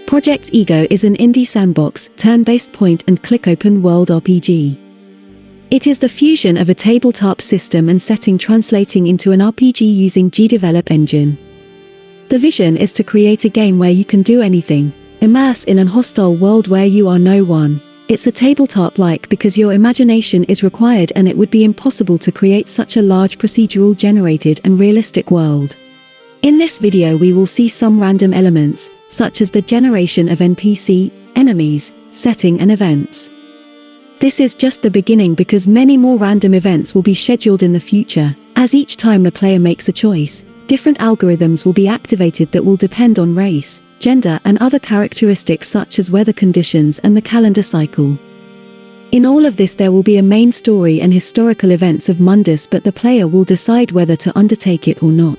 Project Ego is an indie sandbox, turn-based point and click open world RPG. It is the fusion of a tabletop system and setting translating into an RPG using GDevelop engine. The vision is to create a game where you can do anything, immerse in an hostile world where you are no one. It's a tabletop-like because your imagination is required and it would be impossible to create such a large procedural generated and realistic world. In this video we will see some random elements, such as the generation of NPC, enemies, setting and events. This is just the beginning because many more random events will be scheduled in the future. As each time the player makes a choice, different algorithms will be activated that will depend on race, gender and other characteristics such as weather conditions and the calendar cycle. In all of this there will be a main story and historical events of Mundus, but the player will decide whether to undertake it or not.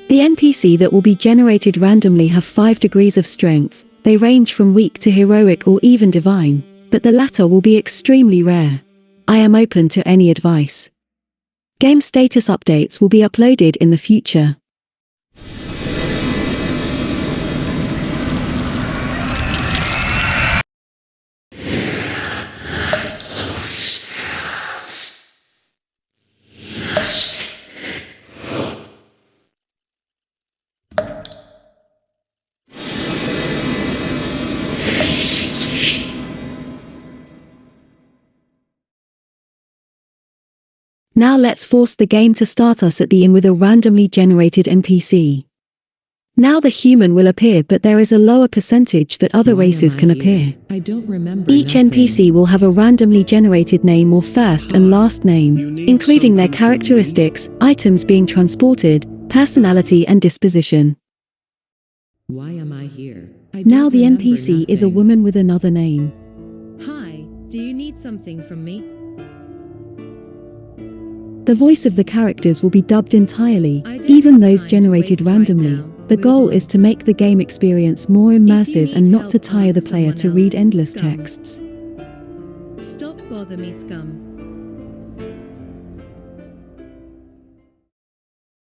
The NPC that will be generated randomly have 5 degrees of strength. They range from weak to heroic or even divine, but the latter will be extremely rare. I am open to any advice. Game status updates will be uploaded in the future. Now let's force the game to start us at the inn with a randomly generated NPC. Now the human will appear, but there is a lower percentage that other races can appear. I don't remember Each nothing. NPC will have a randomly generated name or first and last name, including their characteristics, items being transported, personality and disposition. Why am I here? I don't Now the remember NPC is a nothing. woman with another name. Hi, do you need something from me? The voice of the characters will be dubbed entirely, I don't even have those time to generated waste right randomly. now. The Move goal on. is to make the game experience more immersive and need not to help, tire the ask player to someone read else, endless scum. texts. Stop bother me, scum.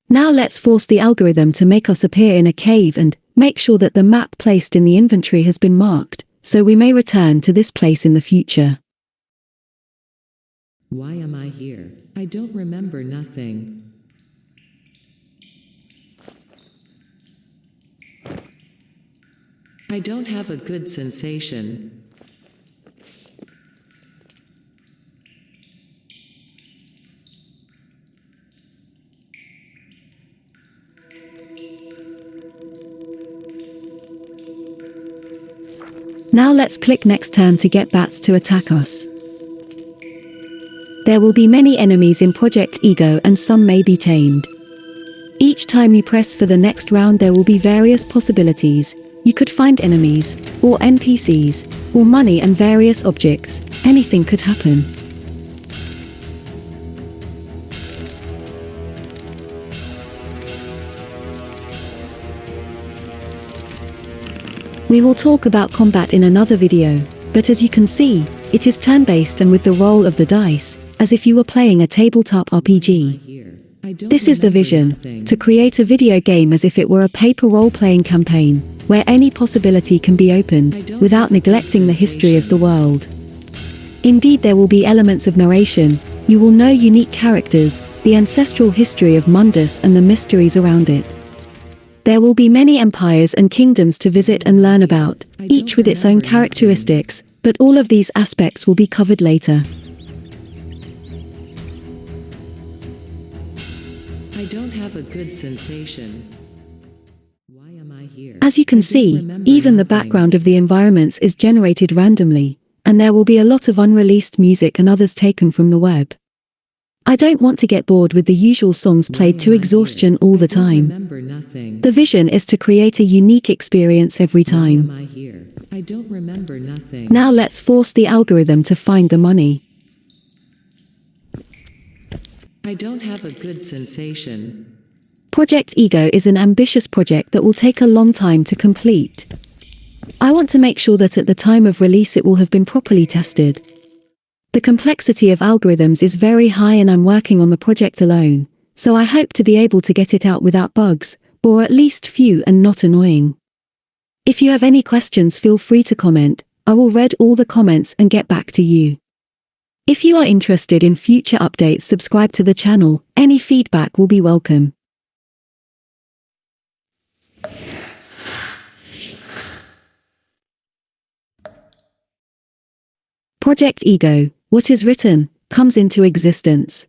Now let's force the algorithm to make us appear in a cave and make sure that the map placed in the inventory has been marked, so we may return to this place in the future. Why am I here? I don't remember nothing. I don't have a good sensation. Now let's click next turn to get bats to attack us. There will be many enemies in Project Ego and some may be tamed. Each time you press for the next round there will be various possibilities. You could find enemies, or NPCs, or money and various objects. Anything could happen. We will talk about combat in another video, but as you can see, it is turn-based and with the roll of the dice, as if you were playing a tabletop RPG. Here. I don't This is the remember vision, nothing. to create a video game as if it were a paper role-playing campaign, where any possibility can be opened, without neglecting the history of the world. Indeed, there will be elements of narration. You will know unique characters, the ancestral history of Mundus and the mysteries around it. There will be many empires and kingdoms to visit and learn about, each with its own characteristics, but all of these aspects will be covered later. I don't have a good sensation. Why am I here? As you can I don't see, remember even the nothing. background of the environments is generated randomly, and there will be a lot of unreleased music and others taken from the web. I don't want to get bored with the usual songs Why played to am I exhaustion here? all I the don't time. remember nothing. The vision is to create a unique experience every Why am time. I here? I don't remember nothing. Now let's force the algorithm to find the money. I don't have a good sensation. Project Ego is an ambitious project that will take a long time to complete. I want to make sure that at the time of release it will have been properly tested. The complexity of algorithms is very high and I'm working on the project alone, so I hope to be able to get it out without bugs, or at least few and not annoying. If you have any questions, feel free to comment. I will read all the comments and get back to you. If you are interested in future updates, subscribe to the channel. Any feedback will be welcome. Project Ego, what is written, comes into existence.